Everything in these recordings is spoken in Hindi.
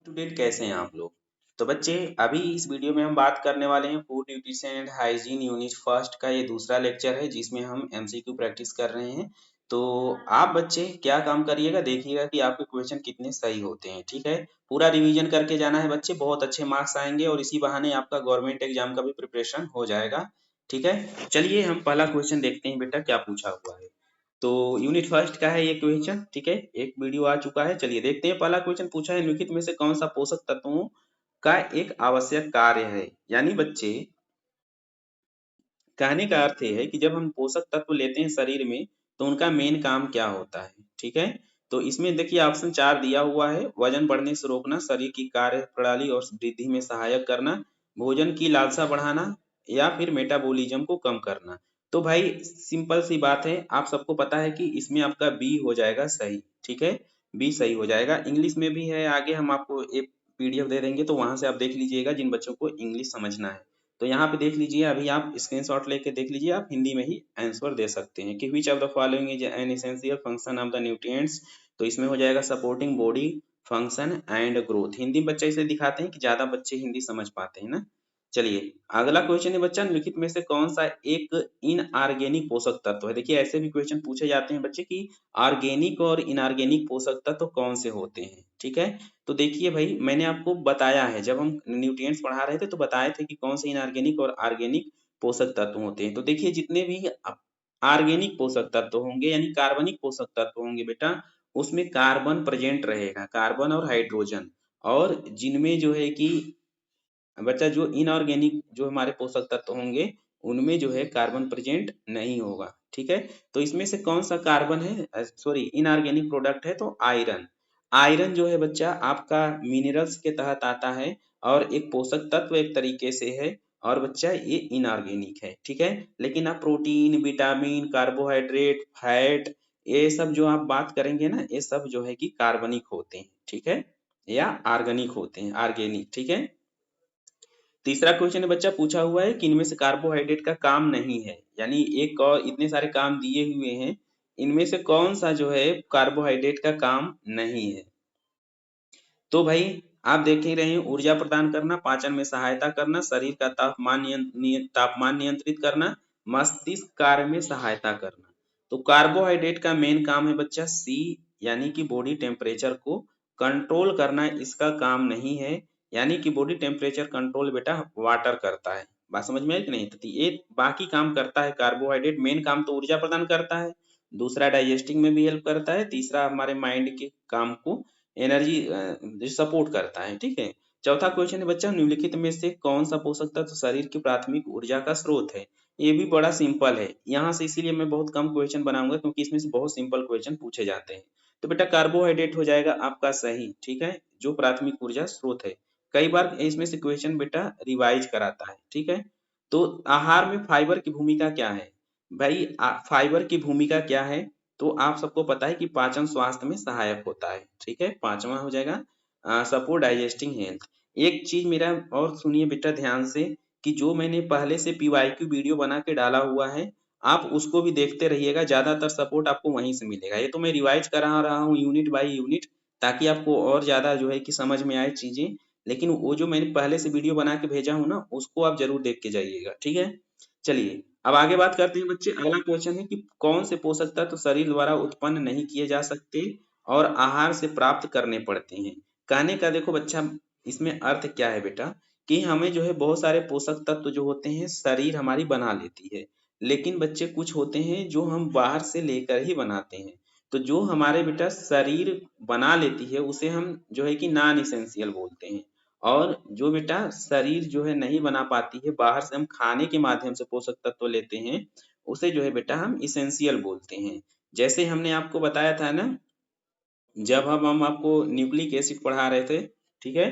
स्टूडेंट कैसे हैं आप लोग। तो बच्चे अभी इस वीडियो में हम बात करने वाले हैं food nutrition and hygiene unit first का ये दूसरा लेक्चर है जिसमें हम एमसीक्यू प्रैक्टिस कर रहे हैं। तो आप बच्चे क्या काम करिएगा, देखिएगा कि आपके क्वेश्चन कितने सही होते हैं। ठीक है, पूरा रिवीजन करके जाना है बच्चे, बहुत अच्छे मार्क्स आएंगे और इसी बहाने आपका गवर्नमेंट एग्जाम का भी प्रिपरेशन हो जाएगा। ठीक है, चलिए हम पहला क्वेश्चन देखते हैं बेटा क्या पूछा हुआ है। तो यूनिट फर्स्ट का है ये क्वेश्चन। ठीक है, एक वीडियो आ चुका है, चलिए देखते हैं। पहला क्वेश्चन पूछा है निम्नलिखित में से कौन सा पोषक तत्वों का एक आवश्यक कार्य है। यानी बच्चे कहने का अर्थ ये है कि जब हम पोषक तत्व लेते हैं शरीर में तो उनका मेन काम क्या होता है। ठीक है, तो इसमें देखिए ऑप्शन 4 दिया हुआ है। वजन बढ़ने से रोकना, शरीर की कार्य प्रणाली और वृद्धि में सहायक करना, भोजन की लालसा बढ़ाना या फिर मेटाबॉलिज्म को कम करना। तो भाई सिंपल सी बात है, आप सबको पता है कि इसमें आपका बी हो जाएगा सही। ठीक है, बी सही हो जाएगा। इंग्लिश में भी है, आगे हम आपको एक पीडीएफ दे देंगे तो वहां से आप देख लीजिएगा जिन बच्चों को इंग्लिश समझना है। तो यहाँ पे देख लीजिए, अभी आप स्क्रीनशॉट लेके देख लीजिए, आप हिंदी में ही आंसर दे सकते हैं कि which of the following is an essential function of the nutrients. तो इसमें हो जाएगा supporting body function and growth. Hindi में बच्चा इसे दिखाते हैं कि ज्यादा बच्चे हिंदी समझ पाते हैं ना। चलिए अगला क्वेश्चन है बच्चा, निम्नलिखित में से कौन सा एक इनऑर्गेनिक पोषक तत्व है। देखिए ऐसे भी क्वेश्चन पूछे जाते हैं बच्चे कि ऑर्गेनिक और इनऑर्गेनिक पोषक तत्व कौन से होते हैं। ठीक है, तो देखिए भाई मैंने आपको बताया है, जब हम न्यूट्रिएंट्स पढ़ा रहे थे तो बताए थे कि कौन से इनऑर्गेनिक और ऑर्गेनिक पोषक तत्व होते हैं। तो देखिए जितने भी ऑर्गेनिक पोषक तत्व होंगे यानी कार्बनिक पोषक तत्व होंगे बेटा, उसमें कार्बन प्रेजेंट रहेगा, कार्बन और हाइड्रोजन। और जिनमें जो है कि बच्चा जो इनऑर्गेनिक जो हमारे पोषक तत्व होंगे उनमें जो है कार्बन प्रेजेंट नहीं होगा। ठीक है, तो इसमें से कौन सा कार्बन है, सॉरी इनऑर्गेनिक प्रोडक्ट है, तो आयरन। आयरन जो है बच्चा आपका मिनरल्स के तहत आता है और एक पोषक तत्व एक तरीके से है। और बच्चा ये इनऑर्गेनिक है। ठीक है, लेकिन आप प्रोटीन, विटामिन, कार्बोहाइड्रेट, फैट, ये सब जो आप बात करेंगे ना, ये सब जो है कि कार्बनिक होते हैं। ठीक है, या ऑर्गेनिक होते हैं, ऑर्गेनिक। ठीक है, तीसरा क्वेश्चन है बच्चा पूछा हुआ है कि इनमें से कार्बोहाइड्रेट का काम नहीं है। यानी एक और इतने सारे काम दिए हुए हैं, इनमें से कौन सा जो है कार्बोहाइड्रेट का काम नहीं है। तो भाई आप देख ही रहे हैं, ऊर्जा प्रदान करना, पाचन में सहायता करना, शरीर का तापमान नियंत्रित करना, मस्तिष्क कार्य में सहायता करना। तो कार्बोहाइड्रेट का मेन काम है बच्चा सी, यानी कि बॉडी टेम्परेचर को कंट्रोल करना इसका काम नहीं है। यानी कि बॉडी टेम्परेचर कंट्रोल बेटा वाटर करता है। बात समझ में आई कि नहीं। तो ये बाकी काम करता है कार्बोहाइड्रेट, मेन काम तो ऊर्जा प्रदान करता है, दूसरा डाइजेस्टिंग में भी हेल्प करता है, तीसरा हमारे माइंड के काम को एनर्जी सपोर्ट करता है। ठीक है, चौथा क्वेश्चन है बच्चा, निम्नलिखित में से कौन सा पोषक तत्व शरीर की प्राथमिक ऊर्जा का स्रोत है। ये भी बड़ा सिंपल है, यहाँ से इसीलिए मैं बहुत कम क्वेश्चन बनाऊंगा क्योंकि इसमें से बहुत सिंपल क्वेश्चन पूछे जाते हैं। तो बेटा कार्बोहाइड्रेट हो जाएगा आपका सही। ठीक है, जो प्राथमिक ऊर्जा स्रोत है। कई बार इसमें से क्वेश्चन बेटा रिवाइज कराता है। ठीक है, तो आहार में फाइबर की भूमिका क्या है। भाई फाइबर की भूमिका क्या है, तो आप सबको पता है कि पाचन स्वास्थ्य में सहायक होता है। ठीक है, पांचवा हो जाएगा सपोर्ट डाइजेस्टिंग हेल्थ। एक चीज मेरा और सुनिए बेटा ध्यान से, कि जो मैंने पहले से पीवाईक्यू वीडियो बना के डाला हुआ है, आप उसको भी देखते रहिएगा, ज्यादातर सपोर्ट आपको वहीं से मिलेगा। ये तो मैं रिवाइज करा रहा हूँ यूनिट बाय यूनिट, ताकि आपको और ज्यादा जो है कि समझ में आए चीजें। लेकिन वो जो मैंने पहले से वीडियो बना के भेजा हूँ ना, उसको आप जरूर देख के जाइएगा। ठीक है, चलिए अब आगे बात करते हैं बच्चे। अगला क्वेश्चन है कि कौन से पोषक तत्व शरीर द्वारा उत्पन्न नहीं किए जा सकते और आहार से प्राप्त करने पड़ते हैं। कहने का देखो बच्चा इसमें अर्थ क्या है बेटा, कि हमें जो है बहुत सारे पोषक तत्व जो होते हैं शरीर हमारी बना लेती है, लेकिन बच्चे कुछ होते हैं जो हम बाहर से लेकर ही बनाते हैं। तो जो हमारे बेटा शरीर बना लेती है उसे हम जो है कि नॉन इसेंशियल बोलते हैं। और जो बेटा शरीर जो है नहीं बना पाती है, बाहर से हम खाने के माध्यम से पोषक तत्व लेते हैं, उसे जो है बेटा हम इसेंशियल बोलते हैं। जैसे हमने आपको बताया था ना, जब हम आपको न्यूक्लिक एसिड पढ़ा रहे थे। ठीक है,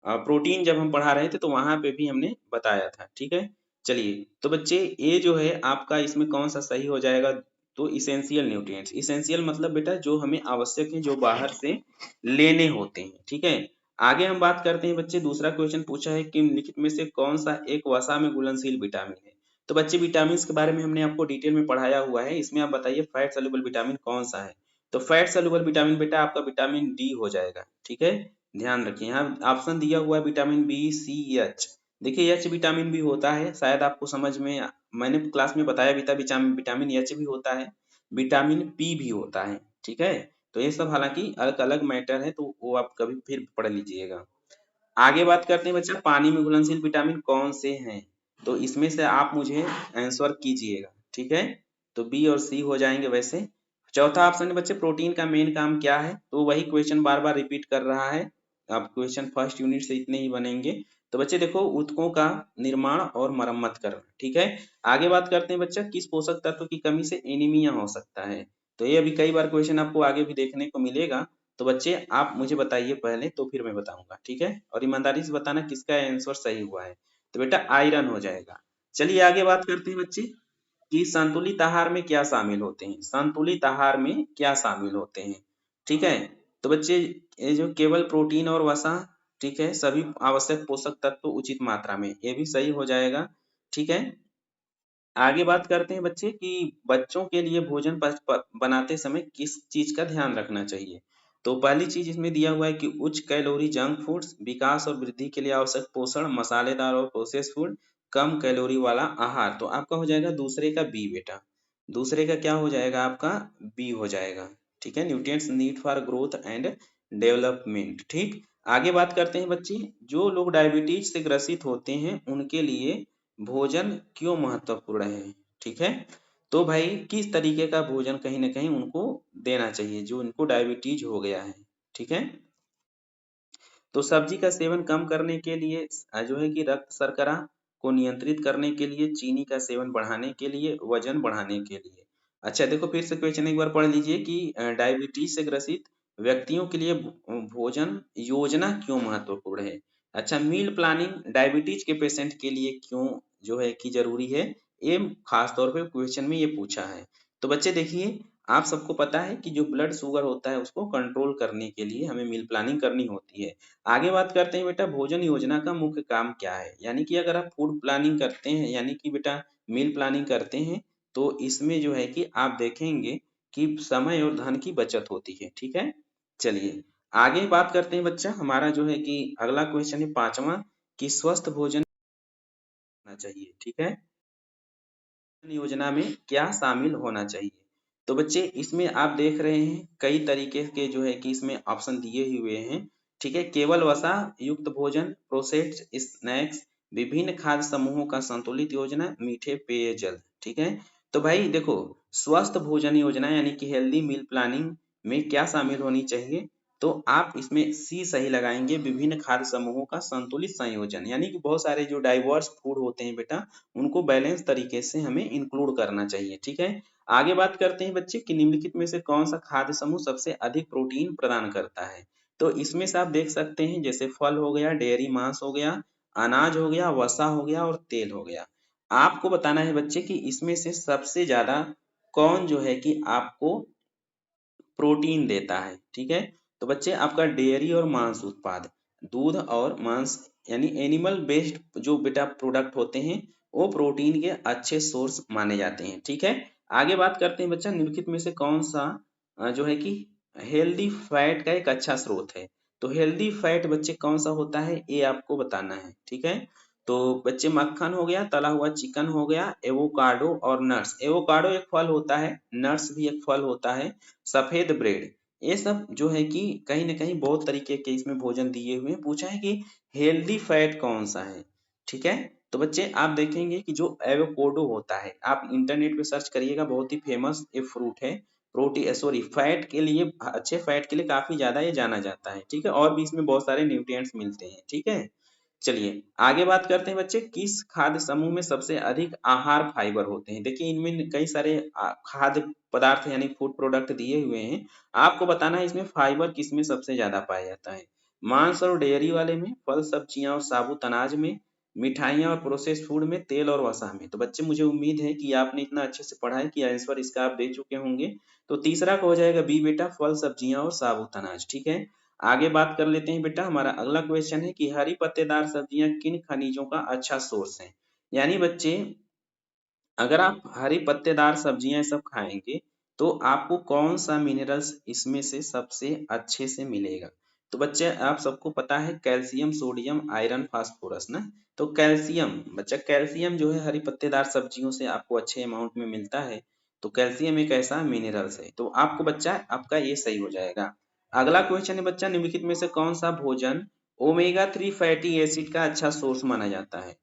प्रोटीन जब हम पढ़ा रहे थे तो वहां पे भी हमने बताया था। ठीक है, चलिए तो बच्चे ये जो है आपका इसमें कौन सा सही हो जाएगा, तो इसेंशियल न्यूट्रिएंट्स। इसेंशियल मतलब बेटा जो हमें आवश्यक है, जो बाहर से लेने होते हैं। ठीक है, आगे हम बात करते हैं बच्चे। दूसरा क्वेश्चन पूछा है कि निम्नलिखित में से कौन सा एक वसा में घुलनशील विटामिन है। तो बच्चे विटामिन के बारे में हमने आपको डिटेल में पढ़ाया हुआ है, इसमें आप बताइए फैट सोल्यूबल विटामिन कौन सा है। तो फैट सोल्यूबल विटामिन बेटा आपका विटामिन डी हो जाएगा। ठीक है, ध्यान रखिए, यहाँ ऑप्शन दिया हुआ है विटामिन बी, सी, एच। देखिए एच विटामिन भी होता है, शायद आपको समझ में मैंने क्लास में बताया भी था, विटामिन एच भी होता है, विटामिन पी भी होता है, ठीक है। तो ये सब हालांकि अलग अलग मैटर है, तो वो आप कभी फिर पढ़ लीजिएगा। आगे बात करते हैं बच्चा, पानी में घुलनशील विटामिन कौन से हैं? तो इसमें से आप मुझे आंसर कीजिएगा, ठीक है। तो बी और सी हो जाएंगे वैसे। चौथा ऑप्शन है बच्चे, प्रोटीन का मेन काम क्या है? तो वही क्वेश्चन बार बार रिपीट कर रहा है। अब क्वेश्चन फर्स्ट यूनिट से इतने ही बनेंगे। तो बच्चे देखो, ऊतकों का निर्माण और मरम्मत करना, ठीक है। आगे बात करते हैं बच्चा, किस पोषक तत्व की कमी से एनीमिया हो सकता है? तो ये अभी कई बार क्वेश्चन आपको आगे भी देखने को मिलेगा। तो बच्चे आप मुझे बताइए पहले, तो फिर मैं बताऊंगा, ठीक है। और ईमानदारी से बताना किसका आंसर सही हुआ है। तो बेटा आयरन हो जाएगा। चलिए आगे बात करते हैं बच्चे, कि संतुलित आहार में क्या शामिल होते हैं? संतुलित आहार में क्या शामिल होते हैं, ठीक है। तो बच्चे ये जो केवल प्रोटीन और वसा, ठीक है, सभी आवश्यक पोषक तत्व उचित मात्रा में, ये भी सही हो जाएगा, ठीक है। आगे बात करते हैं बच्चे, कि बच्चों के लिए भोजन बनाते समय किस चीज का ध्यान रखना चाहिए? तो पहली चीज इसमें दिया हुआ है कि उच्च कैलोरी जंक फूड्स, विकास और वृद्धि के लिए आवश्यक पोषण, मसालेदार और प्रोसेस फूड, कम कैलोरी वाला आहार। तो आपका हो जाएगा दूसरे का बी बेटा। दूसरे का क्या हो जाएगा आपका? बी हो जाएगा, ठीक है। Nutrients need for growth and development, ठीक। आगे बात करते हैं बच्चे, जो लोग डायबिटीज से ग्रसित होते हैं उनके लिए भोजन क्यों महत्वपूर्ण है, ठीक है। तो भाई किस तरीके का भोजन कहीं ना कहीं उनको देना चाहिए जो उनको डायबिटीज हो गया है, ठीक है। तो सब्जी का सेवन कम करने के लिए, जो है कि रक्त शर्करा को नियंत्रित करने के लिए, चीनी का सेवन बढ़ाने के लिए, वजन बढ़ाने के लिए। अच्छा देखो, फिर से क्वेश्चन एक बार पढ़ लीजिए, कि डायबिटीज से ग्रसित व्यक्तियों के लिए भोजन योजना क्यों महत्वपूर्ण है? अच्छा, मील प्लानिंग डायबिटीज के पेशेंट के लिए क्यों जो है कि जरूरी है, ये खास तौर पे क्वेश्चन में ये पूछा है। तो बच्चे देखिए, आप सबको पता है कि जो ब्लड शुगर होता है उसको कंट्रोल करने के लिए हमें मील प्लानिंग करनी होती है। आगे बात करते हैं बेटा, भोजन योजना का मुख्य काम क्या है? यानी कि अगर आप फूड प्लानिंग करते हैं, यानी कि बेटा मील प्लानिंग करते हैं, तो इसमें जो है कि आप देखेंगे कि समय और धन की बचत होती है, ठीक है। चलिए आगे बात करते हैं बच्चा, हमारा जो है कि अगला क्वेश्चन है पांचवा, कि स्वस्थ भोजन होना चाहिए, ठीक है। योजना में क्या शामिल होना चाहिए? तो बच्चे इसमें आप देख रहे हैं कई तरीके के जो है कि इसमें ऑप्शन दिए ही हुए हैं, ठीक है। केवल वसा युक्त भोजन, प्रोसेस्ड स्नैक्स, विभिन्न खाद्य समूहों का संतुलित योजना, मीठे पेयजल, ठीक है। तो भाई देखो, स्वस्थ भोजन योजना यानी कि हेल्दी मील प्लानिंग में क्या शामिल होनी चाहिए? तो आप इसमें सी सही लगाएंगे, विभिन्न खाद्य समूहों का संतुलित संयोजन, यानी कि बहुत सारे जो डाइवर्स फूड होते हैं बेटा, उनको बैलेंस तरीके से हमें इंक्लूड करना चाहिए, ठीक है। आगे बात करते हैं बच्चे, कि निम्नलिखित में से कौन सा खाद्य समूह सबसे अधिक प्रोटीन प्रदान करता है? तो इसमें से आप देख सकते हैं, जैसे फल हो गया, डेयरी मांस हो गया, अनाज हो गया, वसा हो गया और तेल हो गया। आपको बताना है बच्चे कि इसमें से सबसे ज्यादा कौन जो है कि आपको प्रोटीन देता है, ठीक है। तो बच्चे आपका डेयरी और मांस उत्पाद, दूध और मांस, यानी एनिमल बेस्ड जो बेटा प्रोडक्ट होते हैं, वो प्रोटीन के अच्छे सोर्स माने जाते हैं, ठीक है। आगे बात करते हैं बच्चा, निम्नलिखित में से कौन सा जो है कि हेल्दी फैट का एक अच्छा स्रोत है? तो हेल्दी फैट बच्चे कौन सा होता है, ये आपको बताना है, ठीक है। तो बच्चे मक्खन हो गया, तला हुआ चिकन हो गया, एवोकाडो और नट्स। एवोकाडो एक फल होता है, नट्स भी एक फल होता है, सफेद ब्रेड, ये सब जो है कि कहीं ना कहीं बहुत तरीके के इसमें भोजन दिए हुए हैं। पूछा है कि हेल्दी फैट कौन सा है, ठीक है। तो बच्चे आप देखेंगे कि जो एवोकाडो होता है, आप इंटरनेट पे सर्च करिएगा, बहुत ही फेमस ये फ्रूट है। प्रोटीन सॉरी फैट के लिए, अच्छे फैट के लिए काफी ज्यादा ये जाना जाता है, ठीक है। और भी इसमें बहुत सारे न्यूट्रिएंट्स मिलते हैं, ठीक है। चलिए आगे बात करते हैं बच्चे, किस खाद्य समूह में सबसे अधिक आहार फाइबर होते हैं? देखिए इनमें कई सारे खाद्य पदार्थ यानी फूड प्रोडक्ट दिए हुए हैं। आपको बताना है इसमें फाइबर किसमें सबसे ज्यादा पाया जाता है। मांस और डेयरी वाले में, फल सब्जियां और साबुत अनाज में, मिठाइयां और प्रोसेस फूड में, तेल और वसा में। तो बच्चे मुझे उम्मीद है कि आपने इतना अच्छे से पढ़ा है कि आंसर इसका आप दे चुके होंगे। तो तीसरा का हो जाएगा बी बेटा, फल सब्जियां और साबुत अनाज, ठीक है। आगे बात कर लेते हैं बेटा, हमारा अगला क्वेश्चन है कि हरी पत्तेदार सब्जियां किन खनिजों का अच्छा सोर्स है? यानी बच्चे अगर आप हरी पत्तेदार सब्जियां सब खाएंगे, तो आपको कौन सा मिनरल्स इसमें से सबसे अच्छे से मिलेगा? तो बच्चे आप सबको पता है कैल्शियम, सोडियम, आयरन, फास्फोरस ना। तो कैल्शियम बच्चा, कैल्शियम जो है हरी पत्तेदार सब्जियों से आपको अच्छे अमाउंट में मिलता है। तो कैल्शियम एक ऐसा मिनरल्स है, तो आपको बच्चा आपका ये सही हो जाएगा। अगला क्वेश्चन है बच्चा, निम्नलिखित में से कौन सा भोजन ओमेगा 3 फैटी एसिड का अच्छा सोर्स माना जाता है।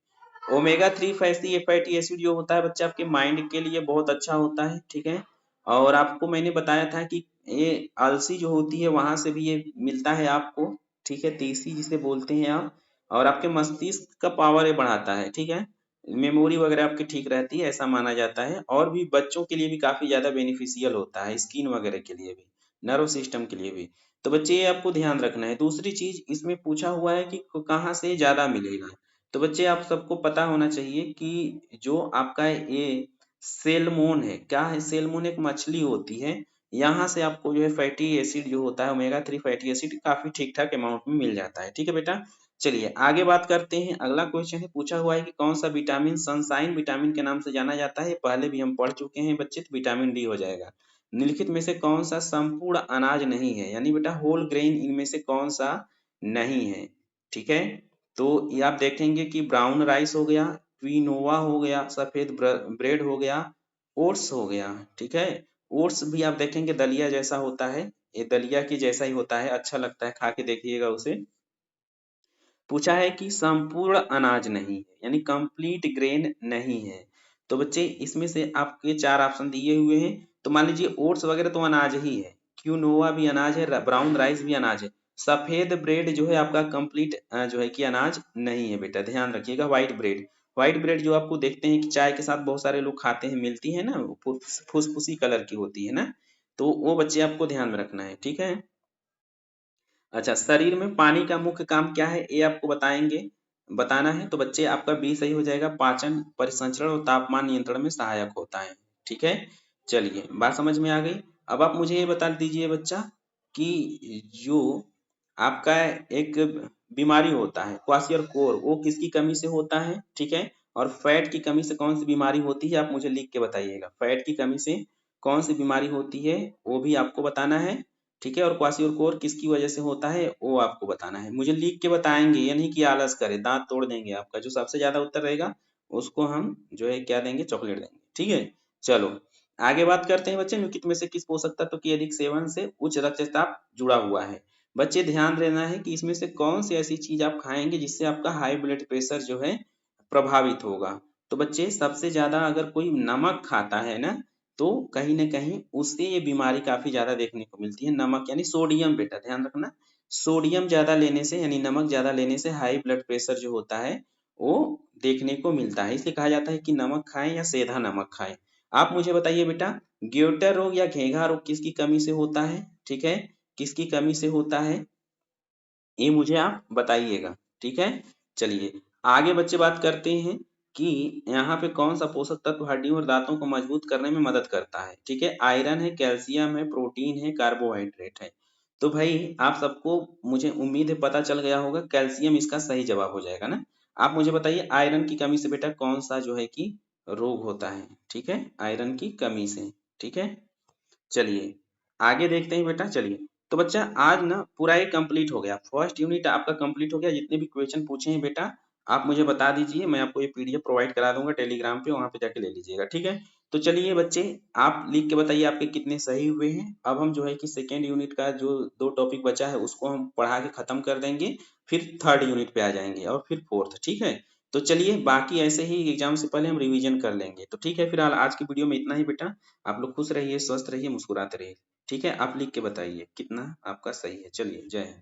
ओमेगा 3 फैटी एसिड जो होता है बच्चा आपके माइंड के लिए बहुत अच्छा होता है, ठीक है। और आपको मैंने बताया था कि ये अलसी जो होती है वहां से भी ये मिलता है आपको, ठीक है, तीसी जिसे बोलते हैं आप। और आपके मस्तिष्क का पावर ये बढ़ाता है, ठीक है, मेमोरी वगैरह आपकी ठीक रहती है ऐसा माना जाता है। और भी बच्चों के लिए भी काफी ज्यादा बेनिफिशियल होता है, स्किन वगैरह के लिए भी, नर्व सिस्टम के लिए भी। तो बच्चे ये आपको ध्यान रखना है। दूसरी चीज इसमें पूछा हुआ है कि कहाँ से ज्यादा मिलेगा। तो बच्चे आप सबको पता होना चाहिए कि जो आपका ये सेलमोन है, क्या है, सेलमोन एक मछली होती है, यहाँ से आपको जो है फैटी एसिड जो होता है ओमेगा 3 फैटी एसिड काफी ठीक ठाक अमाउंट में मिल जाता है, ठीक है बेटा। चलिए आगे बात करते हैं। अगला क्वेश्चन है, पूछा हुआ है कि कौन सा विटामिन सनसाइन विटामिन के नाम से जाना जाता है। पहले भी हम पढ़ चुके हैं बच्चे, तो विटामिन डी हो जाएगा। निम्नलिखित में से कौन सा संपूर्ण अनाज नहीं है, यानी बेटा होल ग्रेन इनमें से कौन सा नहीं है, ठीक है। तो ये आप देखेंगे कि ब्राउन राइस हो गया, क्विनोआ हो गया, सफेद ब्रेड हो गया, ओट्स हो गया, ठीक है। ओट्स भी आप देखेंगे दलिया जैसा होता है, ये दलिया की जैसा ही होता है, अच्छा लगता है, खा के देखिएगा उसे। पूछा है कि संपूर्ण अनाज नहीं है, यानी कंप्लीट ग्रेन नहीं है। तो बच्चे इसमें से आपके चार ऑप्शन दिए हुए हैं। तो मान लीजिए ओट्स वगैरह तो अनाज ही है, क्यूनोवा भी अनाज है, ब्राउन राइस भी अनाज है। सफेद ब्रेड जो है आपका कंप्लीट जो है कि अनाज नहीं है बेटा, ध्यान रखिएगा। व्हाइट ब्रेड, व्हाइट ब्रेड जो आपको देखते हैं कि चाय के साथ बहुत सारे लोग खाते हैं, मिलती है ना, फुसफुसी कलर की होती है ना, तो वो बच्चे आपको ध्यान में रखना है, ठीक है। अच्छा, शरीर में पानी का मुख्य काम क्या है ये आपको बताना है। तो बच्चे आपका बी सही हो जाएगा, पाचन, परिसंचरण और तापमान नियंत्रण में सहायक होता है, ठीक है। चलिए बात समझ में आ गई। अब आप मुझे ये बता दीजिए बच्चा कि जो आपका एक बीमारी होता है क्वाशियरकोर, वो किसकी कमी से होता है, ठीक है। और फैट की कमी से कौन सी बीमारी होती है, आप मुझे लिख के बताइएगा। फैट की कमी से कौन सी बीमारी होती है वो भी आपको बताना है, ठीक है। और क्वाशियोर किसकी वजह से होता है वो आपको बताना है, मुझे लिख के बताएंगे, ये नहीं कि आलस करे, दांत तोड़ देंगे आपका। जो सबसे ज्यादा उत्तर रहेगा उसको हम जो है क्या देंगे, चॉकलेट देंगे, ठीक है। चलो आगे बात करते हैं बच्चे, निम्नलिखित में से किस पोषक तत्व के अधिक सेवन से उच्च रक्तचाप जुड़ा हुआ है। बच्चे ध्यान देना है कि इसमें से कौन सी ऐसी चीज आप खाएंगे जिससे आपका हाई ब्लड प्रेशर जो है प्रभावित होगा। तो बच्चे सबसे ज्यादा अगर कोई नमक खाता है ना, तो कहीं न कहीं उससे ये बीमारी काफ़ी ज़्यादा देखने को मिलती है। नमक यानी सोडियम बेटा ध्यान रखना, सोडियम ज़्यादा लेने से यानी नमक ज़्यादा लेने से हाई ब्लड प्रेशर जो होता है, वो देखने को मिलता है। इसलिए कहा जाता है कि नमक खाएँ या सेंधा नमक खाएँ। आप मुझे बताइए बेटा, गोइटर रोग या घेंघा रोग किसकी कमी से होता है? ठीक है, किसकी कमी से होता है? ये मुझे आप बताइएगा, ठीक है। चलिए आगे बच्चे बात करते हैं कि यहाँ पे कौन सा पोषक तत्व हड्डियों और दांतों को मजबूत करने में मदद करता है, ठीक है। आयरन है, कैल्शियम है, प्रोटीन है, कार्बोहाइड्रेट है। तो भाई आप सबको मुझे उम्मीद है पता चल गया होगा, कैल्शियम इसका सही जवाब हो जाएगा ना। आप मुझे बताइए आयरन की कमी से बेटा कौन सा जो है कि रोग होता है, ठीक है, आयरन की कमी से, ठीक है। चलिए आगे देखते हैं बेटा। चलिए तो बच्चा आज ना पूरा ये कंप्लीट हो गया, फर्स्ट यूनिट आपका कंप्लीट हो गया। जितने भी क्वेश्चन पूछे हैं बेटा आप मुझे बता दीजिए, मैं आपको ये पीडीएफ प्रोवाइड करा दूंगा टेलीग्राम पे, वहां पे जाके ले लीजिएगा, ठीक है। तो चलिए बच्चे आप लिख के बताइए आपके कितने सही हुए हैं। अब हम जो है कि सेकेंड यूनिट का जो दो टॉपिक बचा है उसको हम पढ़ा के खत्म कर देंगे, फिर थर्ड यूनिट पे आ जाएंगे और फिर फोर्थ, ठीक है। तो चलिए बाकी ऐसे ही एग्जाम से पहले हम रिवीजन कर लेंगे। तो ठीक है, फिलहाल आज की वीडियो में इतना ही बेटा। आप लोग खुश रहिए, स्वस्थ रहिए, मुस्कुराते रहिए, ठीक है। आप लिख के बताइए कितना आपका सही है। चलिए जय हिंद।